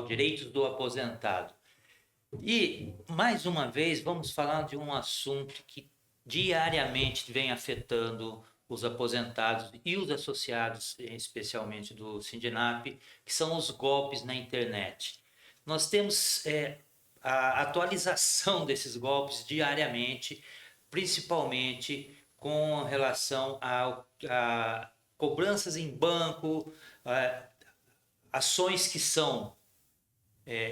direitos do aposentado. E, mais uma vez, vamos falar de um assunto que diariamente vem afetando os aposentados e os associados, especialmente do Sindinap, que são os golpes na internet. Nós temos a atualização desses golpes diariamente, principalmente com relação a cobranças em banco, ações que são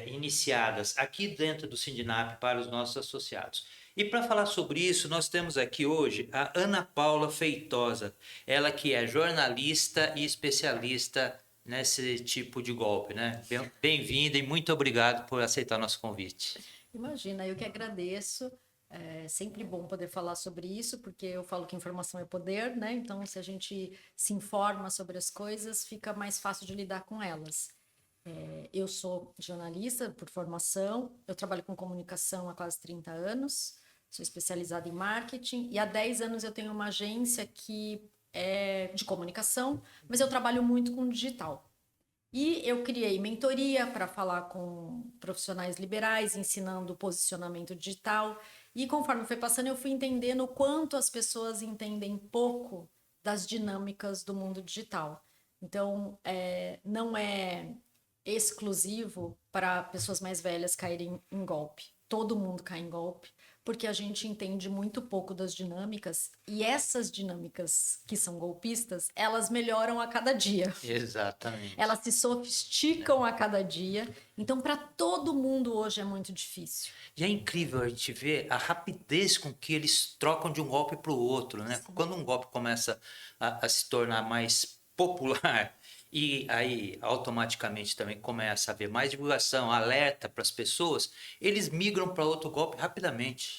iniciadas aqui dentro do Sindinap para os nossos associados. E para falar sobre isso, nós temos aqui hoje a Ana Paula Feitosa, ela que é jornalista e especialista nesse tipo de golpe, né? Bem-vinda e muito obrigado por aceitar nosso convite. Imagina, eu que agradeço. É sempre bom poder falar sobre isso, porque eu falo que informação é poder, né? Então, se a gente se informa sobre as coisas, fica mais fácil de lidar com elas. Eu sou jornalista por formação, eu trabalho com comunicação há quase 30 anos, sou especializada em marketing e há 10 anos eu tenho uma agência que é de comunicação, mas eu trabalho muito com digital. E eu criei mentoria para falar com profissionais liberais, ensinando posicionamento digital. E conforme foi passando, eu fui entendendo o quanto as pessoas entendem pouco das dinâmicas do mundo digital. Então, não é exclusivo para pessoas mais velhas caírem em golpe. Todo mundo cai em golpe, porque a gente entende muito pouco das dinâmicas e essas dinâmicas que são golpistas, elas melhoram a cada dia. Exatamente. Elas se sofisticam a cada dia. Então, para todo mundo hoje é muito difícil. E é incrível a gente ver a rapidez com que eles trocam de um golpe para o outro, né? Sim. Quando um golpe começa a se tornar mais popular e aí automaticamente também começa a haver mais divulgação, alerta para as pessoas, eles migram para outro golpe rapidamente.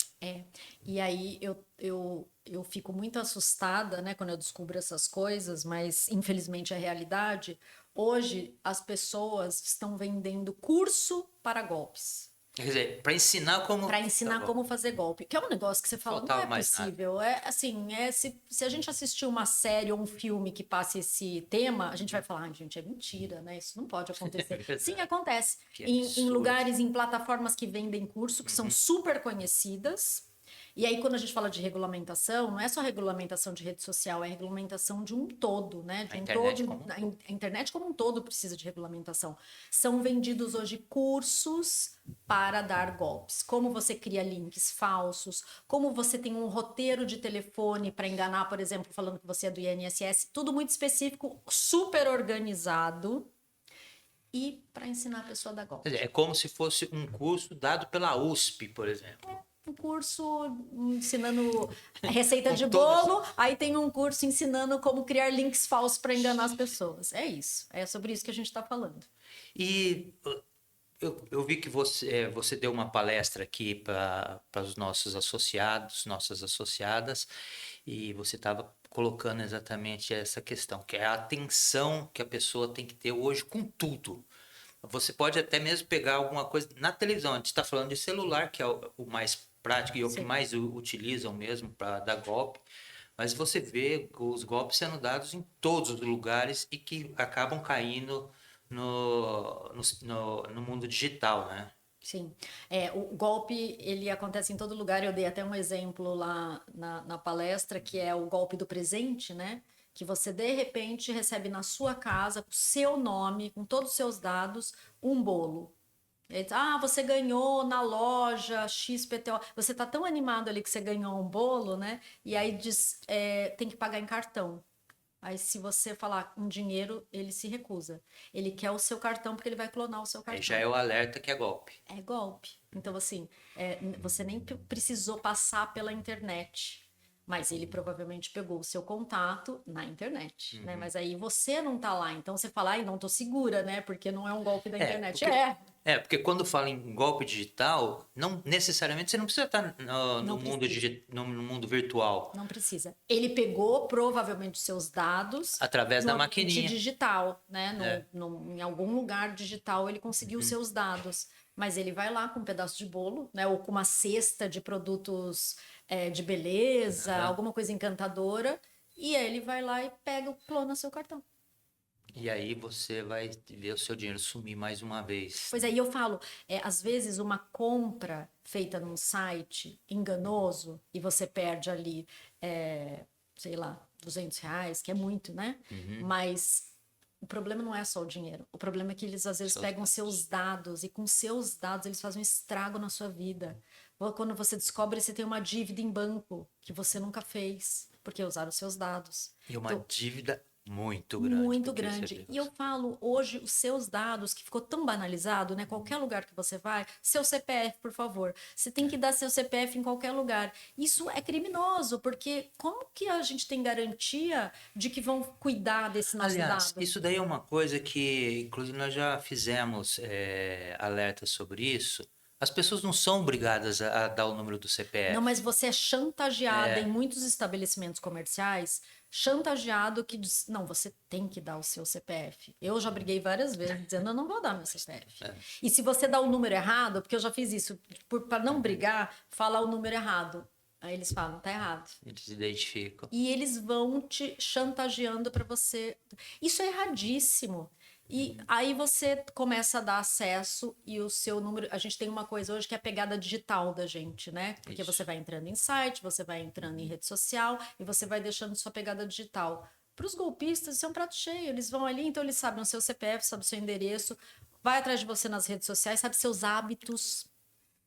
E aí eu fico muito assustada, né, quando eu descubro essas coisas, mas infelizmente é realidade. Hoje as pessoas estão vendendo curso para golpes. Quer dizer, para ensinar como Para ensinar como fazer golpe, que é um negócio que você fala, não faltava é mais nada. possível. É assim, se a gente assistir uma série ou um filme que passe esse tema, a gente vai falar, gente, é mentira, né? Isso não pode acontecer. Sim, acontece. Que Em absurdo. lugares, em plataformas que vendem curso, que são super conhecidas. E aí, quando a gente fala de regulamentação, não é só regulamentação de rede social, é regulamentação de um todo, né? De A um internet todo. como um todo. A internet como um todo precisa de regulamentação. São vendidos hoje cursos para dar golpes. Como você cria links falsos, como você tem um roteiro de telefone para enganar, por exemplo, falando que você é do INSS, tudo muito específico, super organizado e para ensinar a pessoa a dar Quer golpe. dizer, é como se fosse um curso dado pela USP, por exemplo. Um curso ensinando receita Com de todas. bolo, aí tem um curso ensinando como criar links falsos para enganar as pessoas. É isso, é sobre isso que a gente está falando. E eu vi que você deu uma palestra aqui para os nossos associados, nossas associadas, e você estava colocando exatamente essa questão, que é a atenção que a pessoa tem que ter hoje com tudo. Você pode até mesmo pegar alguma coisa na televisão. A gente está falando de celular, que é o mais prático e o que Sim. mais utilizam mesmo para dar golpe. Mas você vê os golpes sendo dados em todos os lugares e que acabam caindo no mundo digital, né? Sim, o golpe ele acontece em todo lugar. Eu dei até um exemplo lá na palestra, que é o golpe do presente, né? Que você de repente recebe na sua casa, com seu nome, com todos os seus dados, um bolo. Você ganhou na loja XPTO. Você tá tão animado ali que você ganhou um bolo, né? E aí diz, tem que pagar em cartão. Aí, se você falar com dinheiro, ele se recusa. Ele quer o seu cartão porque ele vai clonar o seu Aí já cartão. é o alerta que é golpe. É golpe. Então, assim, você nem precisou passar pela internet. Mas ele provavelmente pegou o seu contato na internet, né? Mas aí você não tá lá. Então você fala, ai, não tô segura, né? Porque não é um golpe da internet. Porque quando fala em golpe digital, não necessariamente você não precisa estar Não precisa. no mundo virtual, Não precisa. Ele pegou provavelmente os seus dados através no da ambiente maquininha. digital, né? É. Em algum lugar digital ele conseguiu os seus dados. Mas ele vai lá com um pedaço de bolo, né? Ou com uma cesta de produtos de beleza, alguma coisa encantadora. E aí ele vai lá e pega o clona seu cartão. E aí você vai ver o seu dinheiro sumir mais uma vez. Pois aí eu falo, às vezes uma compra feita num site enganoso e você perde ali, sei lá, R$ 200, que é muito, né? Uhum. Mas o problema não é só o dinheiro. O problema é que eles às vezes Seus pegam seus dados e com seus dados eles fazem um estrago na sua vida. Ou quando você descobre que você tem uma dívida em banco que você nunca fez, porque usaram seus dados. E uma Então, dívida muito grande, muito porque você grande. viu. E eu falo hoje os seus dados, que ficou tão banalizado, né? Qualquer lugar que você vai, seu CPF, por favor. Você tem que dar seu CPF em qualquer lugar. Isso é criminoso, porque como que a gente tem garantia de que vão cuidar desse nosso Aliás, dado? isso daí é uma coisa que, inclusive, nós já fizemos alertas sobre isso. As pessoas não são obrigadas a dar o número do Não, CPF. mas você é chantageada em É, muitos estabelecimentos comerciais, chantageado que diz, não, você tem que dar o seu CPF. Eu já briguei várias vezes dizendo, eu não vou dar meu CPF. é, E se você dá o número errado, porque eu já fiz isso, para não brigar, falar o número errado. Aí eles falam, tá errado. eles identificam. E eles vão te chantageando para você. Isso é erradíssimo. E aí você começa a dar acesso e o seu número. A gente tem uma coisa hoje que é a pegada digital da gente, né? Porque Isso. você vai entrando em site, você vai entrando em rede social e você vai deixando sua pegada digital. Para os golpistas, isso é um prato cheio. Eles vão ali, então eles sabem o seu CPF, sabem o seu endereço, vai atrás de você nas redes sociais, sabe seus hábitos.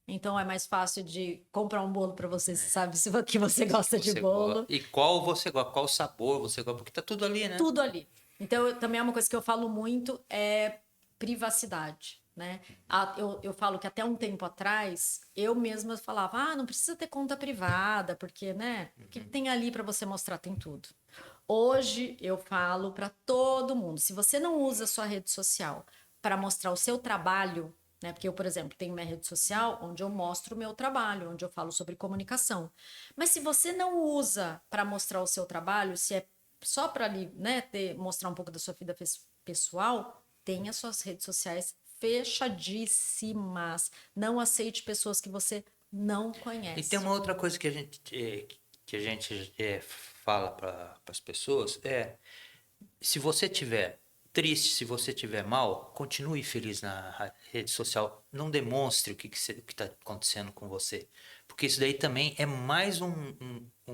Então é mais fácil de comprar um bolo para você, se sabe se que você gosta de bolo. E qual você gosta, qual sabor você gosta, porque tá tudo ali, né? Tudo ali. Então, também é uma coisa que eu falo muito é privacidade, né? Eu falo que até um tempo atrás, eu mesma falava, não precisa ter conta privada, porque, né? O que tem ali para você mostrar? Tem tudo. Hoje, eu falo para todo mundo, se você não usa a sua rede social para mostrar o seu trabalho, né? Porque eu, por exemplo, tenho minha rede social onde eu mostro o meu trabalho, onde eu falo sobre comunicação. Mas se você não usa para mostrar o seu trabalho, se é só para ali, né, mostrar um pouco da sua vida pessoal, tenha suas redes sociais fechadíssimas. Não aceite pessoas que você não E tem conhece. uma outra coisa que a gente fala para as pessoas se você tiver triste, se você tiver mal, continue feliz na rede social. Não demonstre o que está acontecendo com você. Porque isso daí também é mais um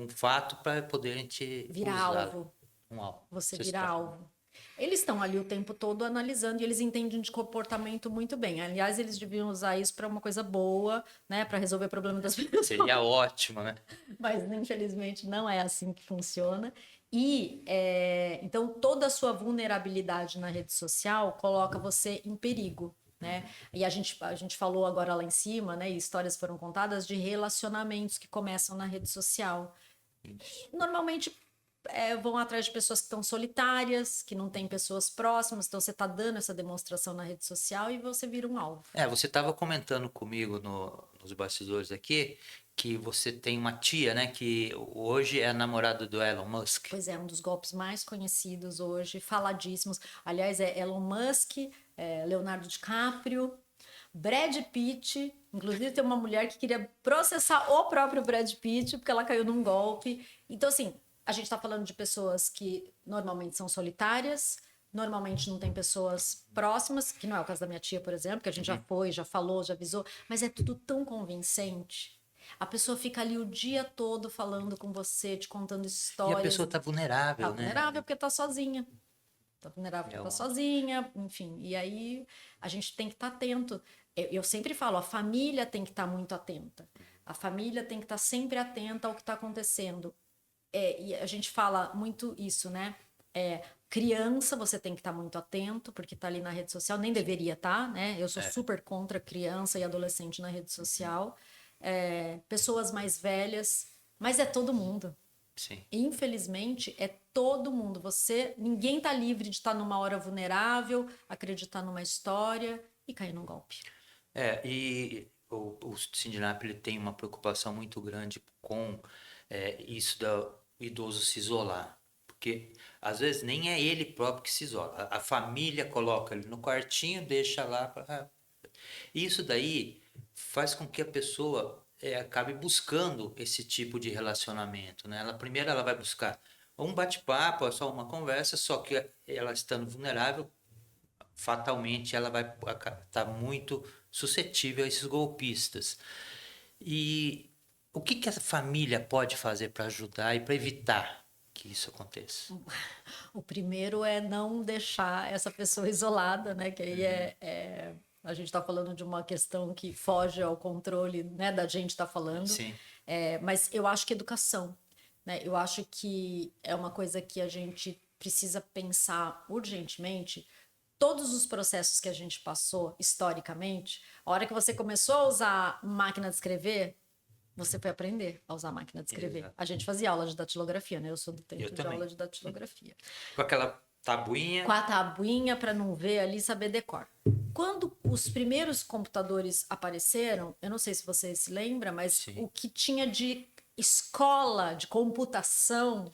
fato para poderem te Vira usar. alvo. Um alvo. Você Você vira está... alvo. Eles estão ali o tempo todo analisando e eles entendem de comportamento muito bem. Aliás, eles deviam usar isso para uma coisa boa, né, para resolver problema das pessoas. Seria ótimo, né? Mas infelizmente não é assim que funciona. E então toda a sua vulnerabilidade na rede social coloca você em perigo. Né? E a gente falou agora lá em cima, né? E histórias foram contadas de relacionamentos que começam na rede social. Normalmente vão atrás de pessoas que estão solitárias, que não têm pessoas próximas, então você está dando essa demonstração na rede social e você vira um alvo. Você estava comentando comigo nos bastidores aqui que você tem uma tia, né, que hoje é a namorada do Elon Musk. Pois é, um dos golpes mais conhecidos hoje, faladíssimos. Aliás, é Elon Musk, Leonardo DiCaprio, Brad Pitt. Inclusive, tem uma mulher que queria processar o próprio Brad Pitt porque ela caiu num golpe. Então, assim, a gente está falando de pessoas que normalmente são solitárias, normalmente não tem pessoas próximas, que não é o caso da minha tia, por exemplo, que a gente já foi, já falou, já avisou, mas é tudo tão convincente. A pessoa fica ali o dia todo falando com você, te contando E a histórias. pessoa está Tá vulnerável, né? vulnerável porque tá sozinha. Tá vulnerável porque tá Eu- sozinha, enfim. E aí a gente tem que estar atento. Eu sempre falo, a família tem que estar muito atenta. A família tem que estar sempre atenta ao que está acontecendo. E a gente fala muito isso, né? Criança, você tem que estar muito atento, porque está ali na rede social, nem deveria estar, né? Eu sou super contra criança e adolescente na rede social. Pessoas mais velhas, mas é todo mundo. Sim. Infelizmente, é todo mundo. Ninguém está livre de estar numa hora vulnerável, acreditar numa história e cair num golpe. E o Sindinap ele tem uma preocupação muito grande com isso do idoso se isolar. Porque às vezes nem é ele próprio que se isola. A família coloca ele no quartinho, deixa lá. Isso daí faz com que a pessoa acabe buscando esse tipo de relacionamento, né? Primeiro ela vai buscar um bate-papo, é só uma conversa, só que ela estando vulnerável, fatalmente ela vai estar muito suscetível a esses golpistas. E o que que a família pode fazer para ajudar e para evitar que isso aconteça? O primeiro é não deixar essa pessoa isolada, né? Que aí a gente está falando de uma questão que foge ao controle, né, da gente estar falando. Sim. Mas eu acho que educação, né? Eu acho que é uma coisa que a gente precisa pensar urgentemente. Todos os processos que a gente passou historicamente, a hora que você começou a usar máquina de escrever, você foi aprender a usar máquina de escrever. Exato. A gente fazia aula de datilografia, né? Eu sou do tempo Eu de também. aula de datilografia. Com aquela tabuinha. Com a tabuinha para não ver ali, saber decor. Quando os primeiros computadores apareceram, eu não sei se você se lembra, mas Sim. o que tinha de escola de computação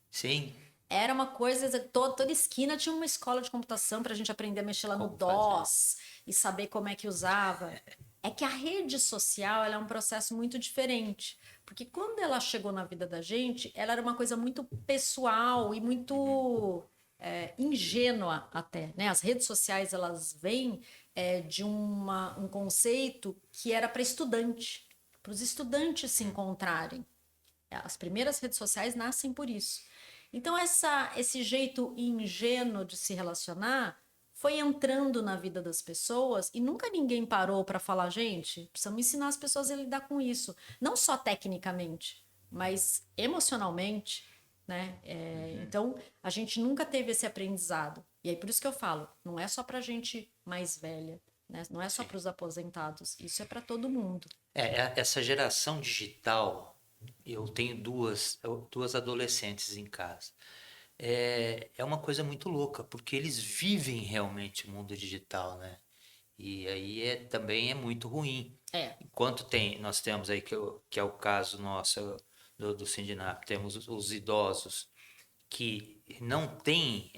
Sim. era uma coisa, toda esquina tinha uma escola de computação para a gente aprender a mexer lá no Como DOS e saber como é que usava. É que a rede social ela é um processo muito diferente, porque quando ela chegou na vida da gente, ela era uma coisa muito pessoal e muito ingênua até, né? As redes sociais elas vêm de um conceito que era para estudante, para os estudantes se encontrarem. As primeiras redes sociais nascem por isso. Então, esse jeito ingênuo de se relacionar foi entrando na vida das pessoas e nunca ninguém parou para falar, gente, precisamos ensinar as pessoas a lidar com isso. Não só tecnicamente, mas emocionalmente, né? Então, a gente nunca teve esse aprendizado. E aí, por isso que eu falo, não é só para gente mais velha, né? Não é só para os aposentados, isso é para todo mundo. Essa geração digital, eu tenho duas adolescentes em casa. É uma coisa muito louca, porque eles vivem realmente o mundo digital, né? E aí também é muito ruim. Enquanto nós temos aí, que é o caso nosso do Sindinap, temos os idosos que não têm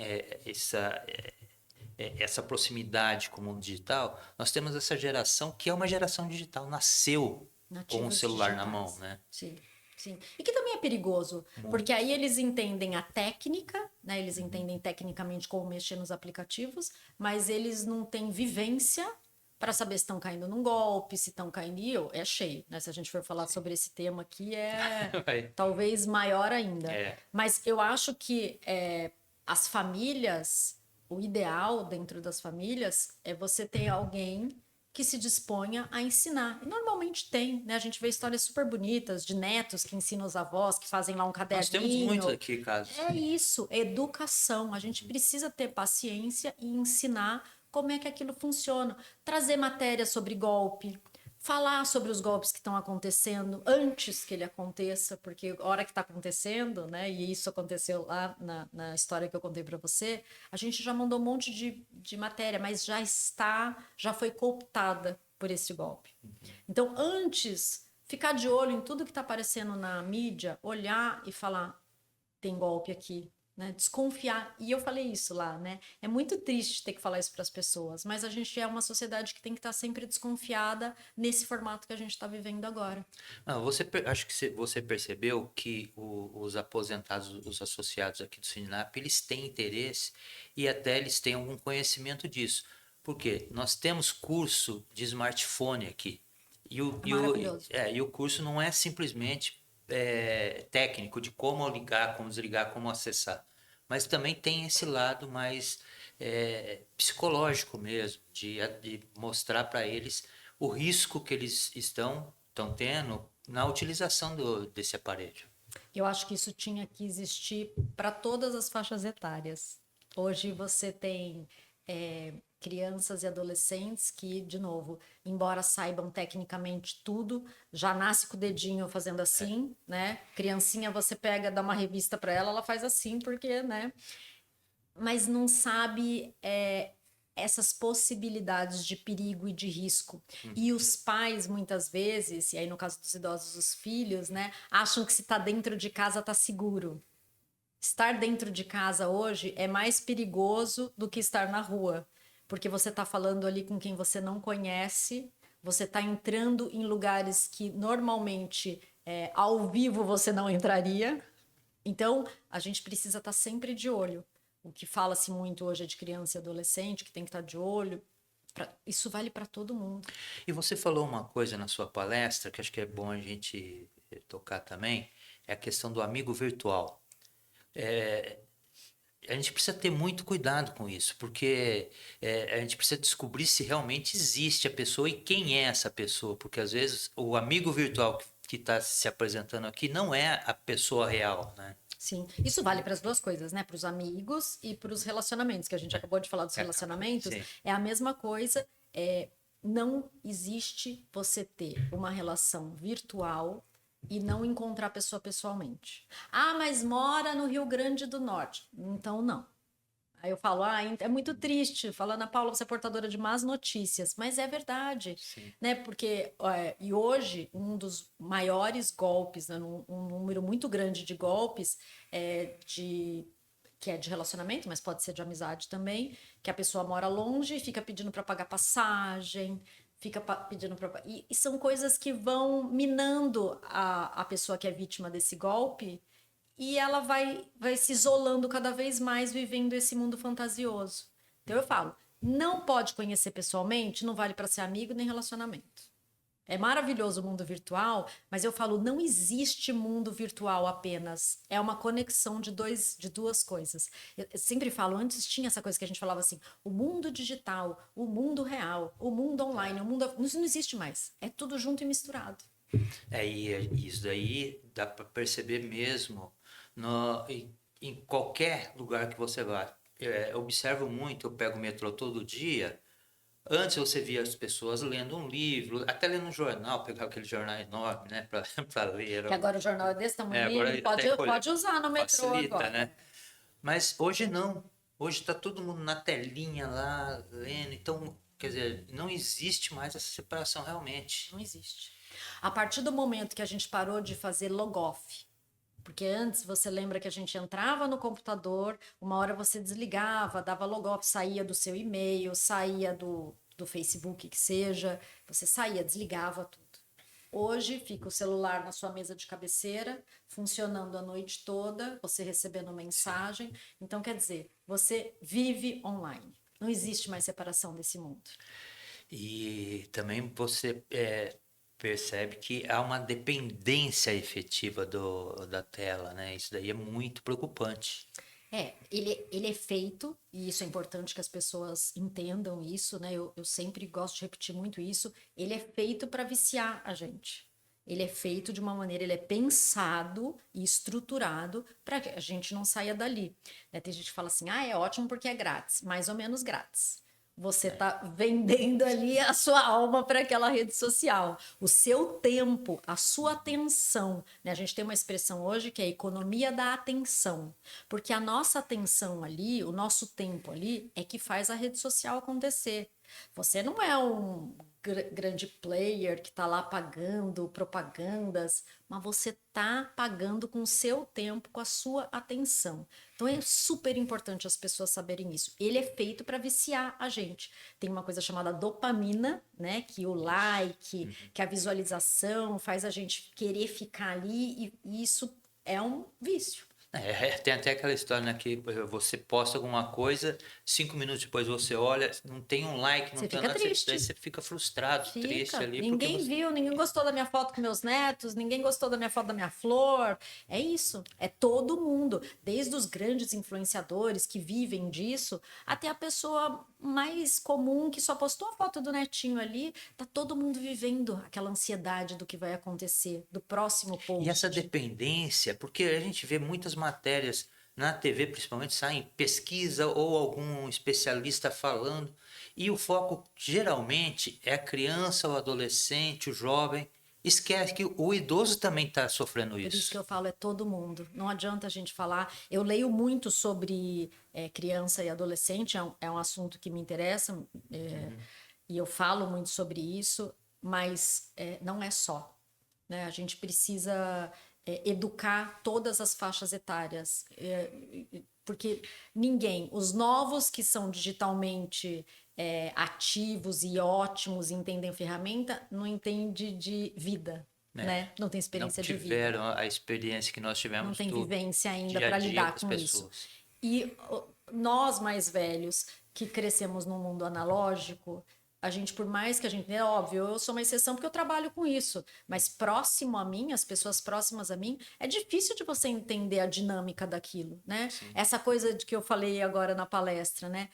essa proximidade com o mundo digital, nós temos essa geração que é uma geração digital, nasceu com o Nativos celular na digitais. mão, né? Sim, sim. E que também é perigoso, porque aí eles entendem a técnica, né? Eles entendem tecnicamente como mexer nos aplicativos, mas eles não têm vivência para saber se estão caindo num golpe, se estão caindo. E é cheio, né? Se a gente for falar sobre esse tema aqui, talvez maior ainda. Mas eu acho que as famílias, o ideal dentro das famílias é você ter alguém que se disponha a ensinar. E normalmente tem, né? A gente vê histórias super bonitas de netos que ensinam os avós, que fazem lá um caderninho. Nós temos muitos aqui, casos. É isso, educação. A gente precisa ter paciência e ensinar como é que aquilo funciona. Trazer matéria sobre golpe, falar sobre os golpes que estão acontecendo antes que ele aconteça, porque a hora que está acontecendo, né? E isso aconteceu lá na história que eu contei para você, a gente já mandou um monte de matéria, mas já foi cooptada por esse golpe. Então, antes, ficar de olho em tudo que está aparecendo na mídia, olhar e falar, tem golpe aqui. Né? Desconfiar. E eu falei isso lá, né? É muito triste ter que falar isso para as pessoas, mas a gente é uma sociedade que tem que estar sempre desconfiada nesse formato que a gente está vivendo agora. Acho que você percebeu que os aposentados, os associados aqui do Sinap, eles têm interesse e até eles têm algum conhecimento disso. Por quê? Nós temos curso de smartphone aqui. Maravilhoso. E o curso não é simplesmente técnico de como ligar, como desligar, como acessar. Mas também tem esse lado mais psicológico mesmo, de mostrar para eles o risco que eles estão tendo na utilização desse aparelho. Eu acho que isso tinha que existir para todas as faixas etárias. Hoje você tem crianças e adolescentes que, de novo, embora saibam tecnicamente tudo, já nasce com o dedinho fazendo assim, né? Criancinha, você pega, dá uma revista para ela, ela faz assim, porque, né? Mas não sabe essas possibilidades de perigo e de risco. E os pais, muitas vezes, e aí no caso dos idosos, os filhos, né? Acham que se tá dentro de casa tá seguro. Estar dentro de casa hoje é mais perigoso do que estar na rua. Porque você está falando ali com quem você não conhece, você está entrando em lugares que normalmente ao vivo você não entraria. Então, a gente precisa estar sempre de olho. O que fala-se muito hoje é de criança e adolescente, que tem que estar de olho. Isso vale para todo mundo. E você falou uma coisa na sua palestra que acho que é bom a gente tocar também, é a questão do amigo virtual. A gente precisa ter muito cuidado com isso, porque a gente precisa descobrir se realmente existe a pessoa e quem é essa pessoa, porque às vezes o amigo virtual que está se apresentando aqui não é a pessoa real, né? Sim, isso vale para as duas coisas, né? Para os amigos e para os relacionamentos, que a gente acabou de falar dos relacionamentos. Sim. É a mesma coisa. Não existe você ter uma relação virtual e não encontrar a pessoa pessoalmente. Ah, mas mora no Rio Grande do Norte. Então, não. Aí eu falo, é muito triste, falando a Paula, você é portadora de más notícias, mas é verdade, Sim. né? Porque, e hoje, um dos maiores golpes, né? Um número muito grande de golpes, que é de relacionamento, mas pode ser de amizade também, que a pessoa mora longe e fica pedindo para pagar passagem, pedindo para. E são coisas que vão minando a pessoa que é vítima desse golpe e ela vai se isolando cada vez mais, vivendo esse mundo fantasioso. Então eu falo, não pode conhecer pessoalmente, não vale para ser amigo nem relacionamento. É maravilhoso o mundo virtual, mas eu falo, não existe mundo virtual apenas. É uma conexão de duas coisas. Eu sempre falo, antes tinha essa coisa que a gente falava assim, o mundo digital, o mundo real, o mundo online, isso não existe mais. É tudo junto e misturado. E isso daí dá para perceber mesmo em qualquer lugar que você vá. Eu observo muito, eu pego o metrô todo dia. Antes você via as pessoas lendo um livro, até lendo um jornal, pegar aquele jornal enorme, né, para ler. Que agora o jornal é desse Agora tamanho, até pode usar no metrô facilita, agora. né? Mas hoje não. Hoje está todo mundo na telinha lá, lendo. Então, quer dizer, não existe mais essa separação realmente. Não existe. A partir do momento que a gente parou de fazer logoff, porque antes você lembra que a gente entrava no computador, uma hora você desligava, dava logoff, saía do seu e-mail, saía do Facebook, que seja, você saía, desligava tudo. Hoje fica o celular na sua mesa de cabeceira, funcionando a noite toda, você recebendo mensagem. Então, quer dizer, você vive online. Não existe mais separação desse mundo. E também você percebe que há uma dependência efetiva da tela, né? Isso daí é muito preocupante. Ele é feito, e isso é importante que as pessoas entendam isso, né? Eu sempre gosto de repetir muito isso. Ele é feito para viciar a gente. Ele é feito de uma maneira, ele é pensado e estruturado para que a gente não saia dali. Né? Tem gente que fala assim, é ótimo porque é grátis, mais ou menos grátis. Você está vendendo ali a sua alma para aquela rede social. O seu tempo, a sua atenção. Né? A gente tem uma expressão hoje que é a economia da atenção. Porque a nossa atenção ali, o nosso tempo ali, é que faz a rede social acontecer. Você não é um grande player que está lá pagando propagandas, mas você está pagando com o seu tempo, com a sua atenção. Então é super importante as pessoas saberem isso. Ele é feito para viciar a gente. Tem uma coisa chamada dopamina, né? Que o like, que a visualização faz a gente querer ficar ali e isso é um vício. Tem até aquela história, né, que você posta alguma coisa, 5 minutos depois você olha, não tem um like, não Você tem fica nada, triste. daí você fica frustrado, triste ali. Ninguém viu, ninguém gostou da minha foto com meus netos, ninguém gostou da minha foto da minha flor. É isso, é todo mundo, desde os grandes influenciadores que vivem disso, até a pessoa mais comum que só postou a foto do netinho ali, tá todo mundo vivendo aquela ansiedade do que vai acontecer, do próximo post. E essa dependência, porque a gente vê muitas matérias na TV, principalmente, saem pesquisa ou algum especialista falando, e o foco geralmente é a criança, o adolescente, o jovem. Esquece que o idoso também está sofrendo isso. Por isso que eu falo, é todo mundo. Não adianta a gente falar. Eu leio muito sobre criança e adolescente, é um assunto que me interessa, e eu falo muito sobre isso, mas não é só. Né? A gente precisa educar todas as faixas etárias, porque ninguém, os novos que são digitalmente ativos e ótimos, entendem ferramenta, não entende de vida. né? Não tem Não experiência de vida. tiveram a experiência que nós tivemos Não tem do vivência ainda dia a para dia lidar das com isso. pessoas. E nós mais velhos que crescemos num mundo analógico, a gente, por mais que a gente, é óbvio, eu sou uma exceção porque eu trabalho com isso, mas próximo a mim, as pessoas próximas a mim, é difícil de você entender a dinâmica daquilo, né? Sim. Essa coisa de que eu falei agora na palestra, né?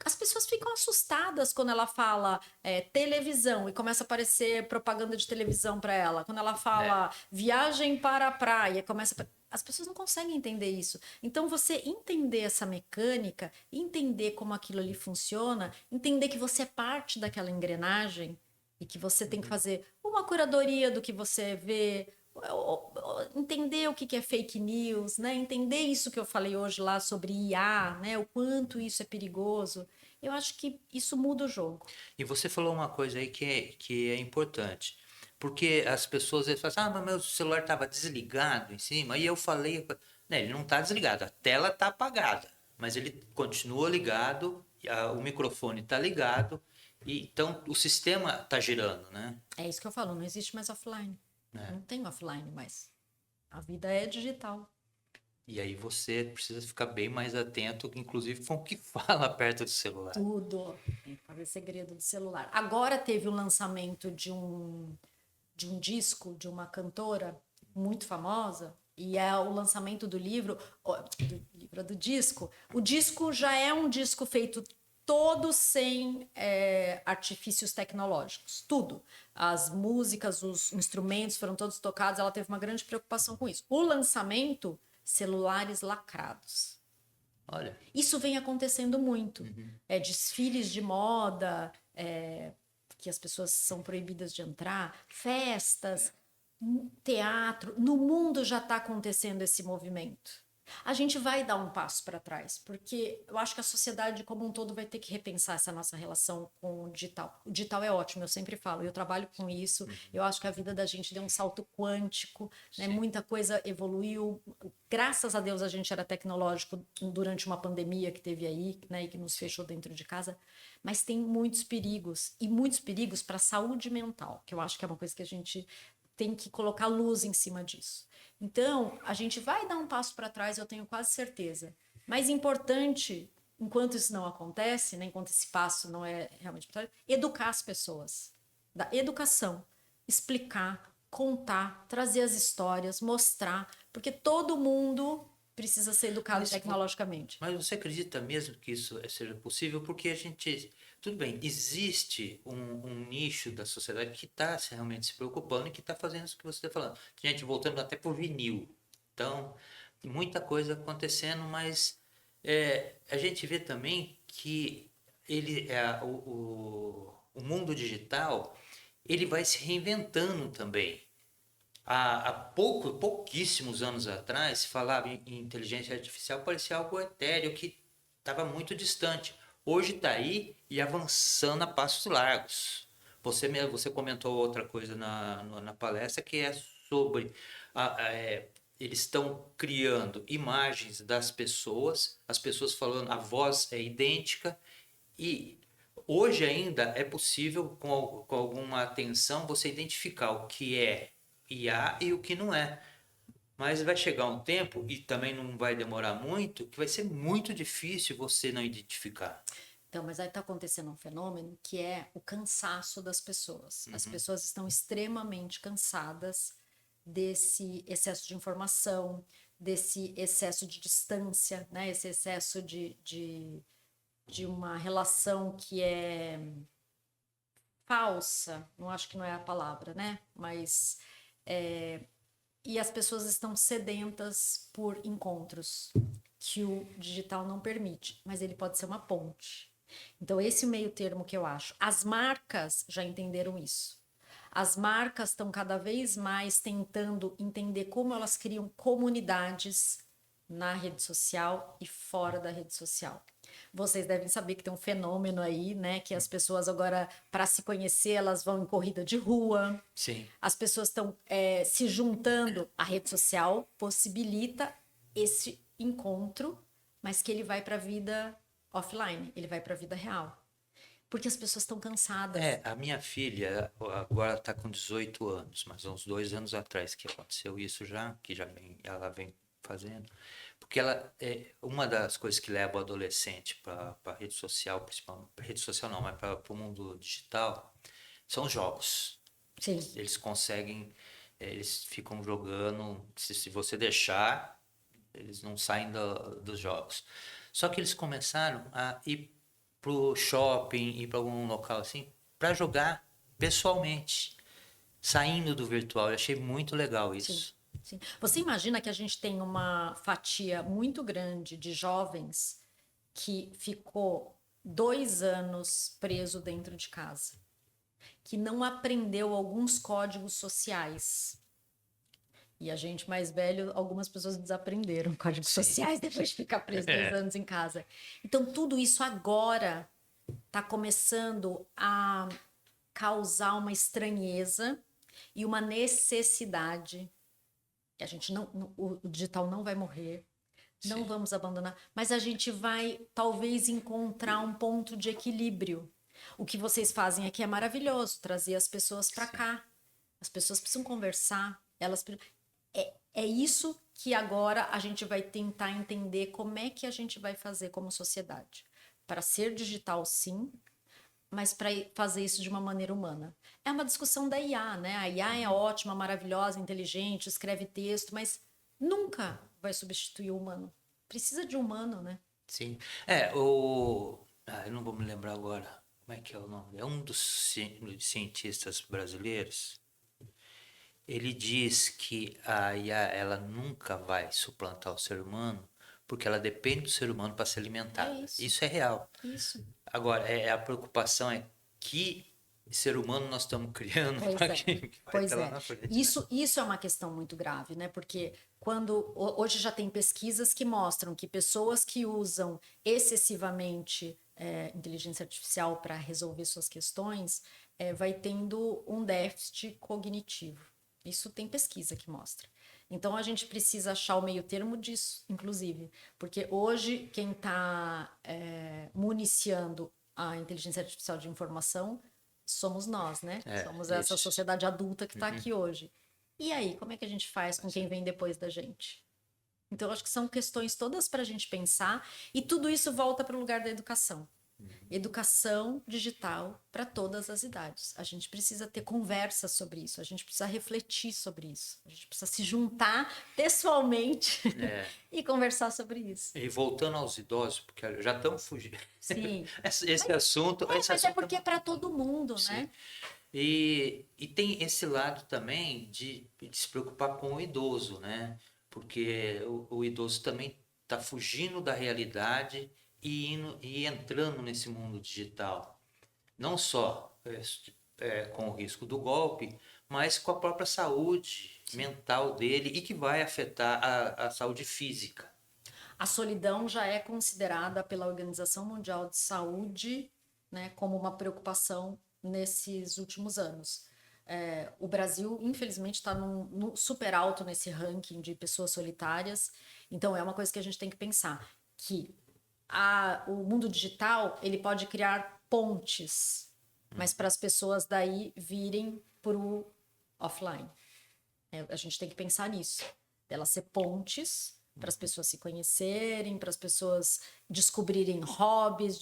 As pessoas ficam assustadas quando ela fala televisão e começa a aparecer propaganda de televisão para ela. Quando ela fala viagem para a praia, as pessoas não conseguem entender isso. Então, você entender essa mecânica, entender como aquilo ali funciona, entender que você é parte daquela engrenagem e que você tem que fazer uma curadoria do que você vê, entender o que é fake news, né? Entender isso que eu falei hoje lá sobre IA, né? O quanto isso é perigoso. Eu acho que isso muda o jogo. E você falou uma coisa aí que é importante. Porque as pessoas às vezes falam assim, mas meu celular estava desligado em cima. E eu falei, né, ele não está desligado, a tela está apagada. Mas ele continua ligado, o microfone está ligado. E, então o sistema está girando, né? É isso que eu falo, não existe mais offline. Não tem offline mais. A vida é digital. E aí você precisa ficar bem mais atento, inclusive com o que fala perto do celular. Tudo. Tem que fazer segredo do celular. Agora teve o lançamento de um disco de uma cantora muito famosa, e é o lançamento do livro, do disco. O disco já é um disco feito todo sem artifícios tecnológicos, tudo. As músicas, os instrumentos foram todos tocados, ela teve uma grande preocupação com isso. O lançamento, celulares lacrados. Olha. Isso vem acontecendo muito. Desfiles de moda, que as pessoas são proibidas de entrar, festas, teatro. No mundo já está acontecendo esse movimento. A gente vai dar um passo para trás, porque eu acho que a sociedade como um todo vai ter que repensar essa nossa relação com o digital. O digital é ótimo, eu sempre falo, eu trabalho com isso, eu acho que a vida da gente deu um salto quântico, né? Muita coisa evoluiu. Graças a Deus a gente era tecnológico durante uma pandemia que teve aí, né, e que nos fechou dentro de casa, mas tem muitos perigos, e muitos perigos para a saúde mental, que eu acho que é uma coisa que a gente tem que colocar luz em cima disso. Então, a gente vai dar um passo para trás, eu tenho quase certeza. Mas importante, enquanto isso não acontece, né, enquanto esse passo não é realmente para trás, educar as pessoas. Da educação. Explicar, contar, trazer as histórias, mostrar, porque todo mundo precisa ser educado tecnologicamente. Mas você acredita mesmo que isso seja possível? Porque a gente... Tudo bem, existe um nicho da sociedade que está realmente se preocupando e que está fazendo isso que você está falando. Gente, voltando até para o vinil. Então, tem muita coisa acontecendo, mas a gente vê também que o mundo digital ele vai se reinventando também. Há pouquíssimos anos atrás, se falava em inteligência artificial, parecia algo etéreo, que estava muito distante. Hoje está aí e avançando a passos largos. Você comentou outra coisa na palestra, que é sobre... eles estão criando imagens das pessoas, as pessoas falando, a voz é idêntica, e hoje ainda é possível, com alguma atenção, você identificar o que é IA e o que não é. Mas vai chegar um tempo, e também não vai demorar muito, que vai ser muito difícil você não identificar. Então, mas aí está acontecendo um fenômeno que é o cansaço das pessoas. As pessoas estão extremamente cansadas desse excesso de informação, desse excesso de distância, né? Esse excesso de uma relação que é falsa, não acho que não é a palavra, né? Mas e as pessoas estão sedentas por encontros que o digital não permite, mas ele pode ser uma ponte. Então, esse meio termo que eu acho. As marcas já entenderam isso. As marcas estão cada vez mais tentando entender como elas criam comunidades na rede social e fora da rede social. Vocês devem saber que tem um fenômeno aí, né? Que as pessoas agora, para se conhecer, elas vão em corrida de rua. Sim. As pessoas estão se juntando. A rede social possibilita esse encontro, mas que ele vai para a vida offline, ele vai para a vida real. Porque as pessoas estão cansadas. A minha filha agora está com 18 anos, mas uns 2 anos atrás que aconteceu isso já, que ela vem fazendo. Porque uma das coisas que leva o adolescente para a rede social, principalmente, rede social não, mas para o mundo digital, são os jogos. Sim. Eles conseguem, eles ficam jogando, se você deixar, eles não saem dos jogos. Só que eles começaram a ir pro shopping, ir para algum local assim, para jogar pessoalmente, saindo do virtual. Eu achei muito legal isso. Sim. Você imagina que a gente tem uma fatia muito grande de jovens que ficou 2 anos preso dentro de casa, que não aprendeu alguns códigos sociais. E a gente mais velho, algumas pessoas desaprenderam códigos sociais depois de ficar preso 2 anos em casa. Então, tudo isso agora está começando a causar uma estranheza e uma necessidade. A gente o digital não vai morrer, não vamos abandonar, mas a gente vai talvez encontrar um ponto de equilíbrio. O que vocês fazem aqui é maravilhoso, trazer as pessoas para cá. As pessoas precisam conversar, é isso que agora a gente vai tentar entender como é que a gente vai fazer como sociedade. Para ser digital, sim, mas para fazer isso de uma maneira humana. É uma discussão da IA, né? A IA é ótima, maravilhosa, inteligente, escreve texto, mas nunca vai substituir o humano. Precisa de humano, né? Sim. Eu não vou me lembrar agora. Como é que é o nome? É um dos cientistas brasileiros. Ele diz que a IA ela nunca vai suplantar o ser humano porque ela depende do ser humano para se alimentar. Isso é real. Isso. Agora, a preocupação é que ser humano nós estamos criando para que vai estar lá na frente. Isso é uma questão muito grave, né? Porque hoje já tem pesquisas que mostram que pessoas que usam excessivamente inteligência artificial para resolver suas questões vai tendo um déficit cognitivo. Isso tem pesquisa que mostra. Então a gente precisa achar o meio termo disso, inclusive, porque hoje quem está municiando a inteligência artificial de informação somos nós, né? Somos essa sociedade adulta que está aqui hoje. E aí, como é que a gente faz com quem vem depois da gente? Então, acho que são questões todas para a gente pensar, e tudo isso volta para o lugar da educação. Educação digital para todas as idades. A gente precisa ter conversa sobre isso, a gente precisa refletir sobre isso, a gente precisa se juntar pessoalmente e conversar sobre isso. E voltando aos idosos, porque já estamos fugindo. Sim. Esse assunto. Mas é porque é para todo mundo, né? E tem esse lado também de se preocupar com o idoso, né? Porque o idoso também está fugindo da realidade e entrando nesse mundo digital. Não só com o risco do golpe, mas com a própria saúde mental dele e que vai afetar a saúde física. A solidão já é considerada pela Organização Mundial de Saúde, né, como uma preocupação nesses últimos anos. O Brasil, infelizmente, está no super alto nesse ranking de pessoas solitárias. Então, é uma coisa que a gente tem que pensar, que o mundo digital ele pode criar pontes, mas para as pessoas daí virem para o offline. A gente tem que pensar nisso, delas ser pontes para as pessoas se conhecerem, para as pessoas descobrirem hobbies,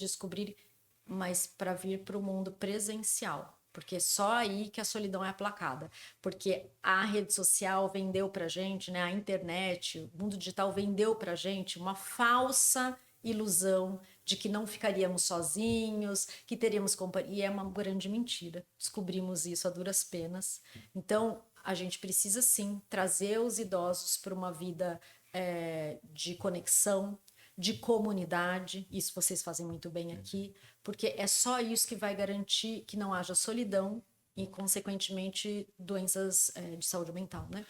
mas para vir para o mundo presencial, porque é só aí que a solidão é aplacada, porque a rede social vendeu para a gente, né, a internet, o mundo digital vendeu para a gente uma falsa ilusão de que não ficaríamos sozinhos, que teríamos companhia, e é uma grande mentira. Descobrimos isso a duras penas. Então, a gente precisa sim trazer os idosos para uma vida de conexão, de comunidade, isso vocês fazem muito bem aqui, porque é só isso que vai garantir que não haja solidão e, consequentemente, doenças de saúde mental, né?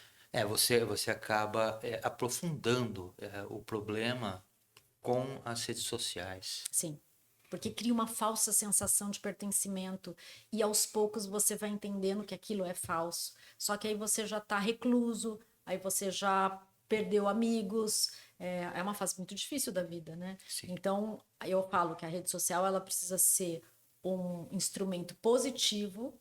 Você acaba aprofundando o problema com as redes sociais. Sim, porque cria uma falsa sensação de pertencimento e aos poucos você vai entendendo que aquilo é falso. Só que aí você já está recluso, aí você já perdeu amigos, é uma fase muito difícil da vida, né? Sim. Então, eu falo que a rede social ela precisa ser um instrumento positivo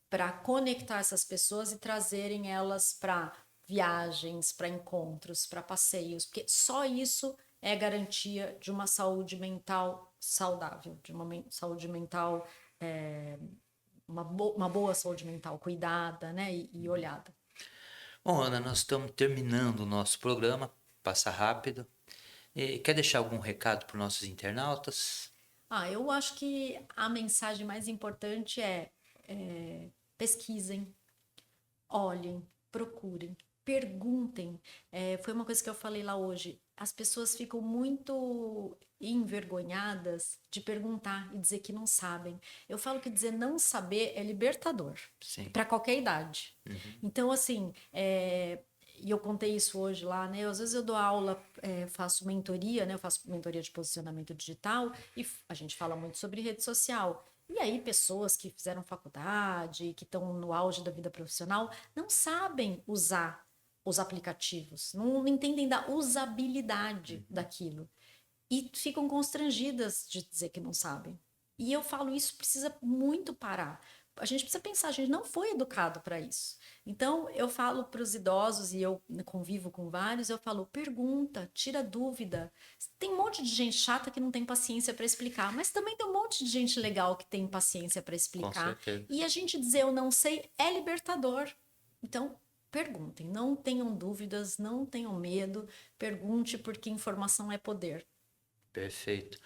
para conectar essas pessoas e trazerem elas para viagens, para encontros, para passeios, porque só isso é garantia de uma saúde mental saudável, de uma saúde mental, uma boa saúde mental cuidada, né, e olhada. Bom, Ana, nós estamos terminando o nosso programa, passa rápido. Quer deixar algum recado para os nossos internautas? Eu acho que a mensagem mais importante é pesquisem, olhem, procurem, perguntem. Foi uma coisa que eu falei lá hoje. As pessoas ficam muito envergonhadas de perguntar e dizer que não sabem. Eu falo que dizer não saber é libertador para qualquer idade. Então, assim, e eu contei isso hoje lá, né? Às vezes eu dou aula, faço mentoria, né? Eu faço mentoria de posicionamento digital e a gente fala muito sobre rede social. E aí, pessoas que fizeram faculdade, que estão no auge da vida profissional, não sabem usar os aplicativos, não entendem da usabilidade daquilo. E ficam constrangidas de dizer que não sabem. E eu falo, isso precisa muito parar. A gente precisa pensar, a gente não foi educado para isso. Então, eu falo para os idosos, e eu convivo com vários, eu falo, pergunta, tira dúvida. Tem um monte de gente chata que não tem paciência para explicar, mas também tem um monte de gente legal que tem paciência para explicar. E a gente dizer eu não sei é libertador. Então, perguntem, não tenham dúvidas, não tenham medo, pergunte, porque informação é poder. Perfeito.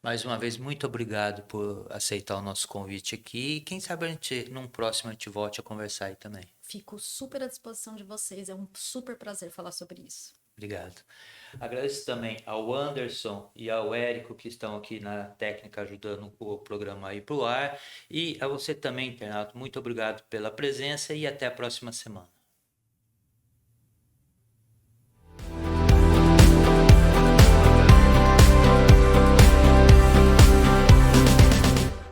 Mais uma vez, muito obrigado por aceitar o nosso convite aqui. E quem sabe num próximo a gente volte a conversar aí também. Fico super à disposição de vocês. É um super prazer falar sobre isso. Obrigado. Agradeço também ao Anderson e ao Érico que estão aqui na técnica ajudando o programa a ir para o ar. E a você também, internauta, muito obrigado pela presença e até a próxima semana.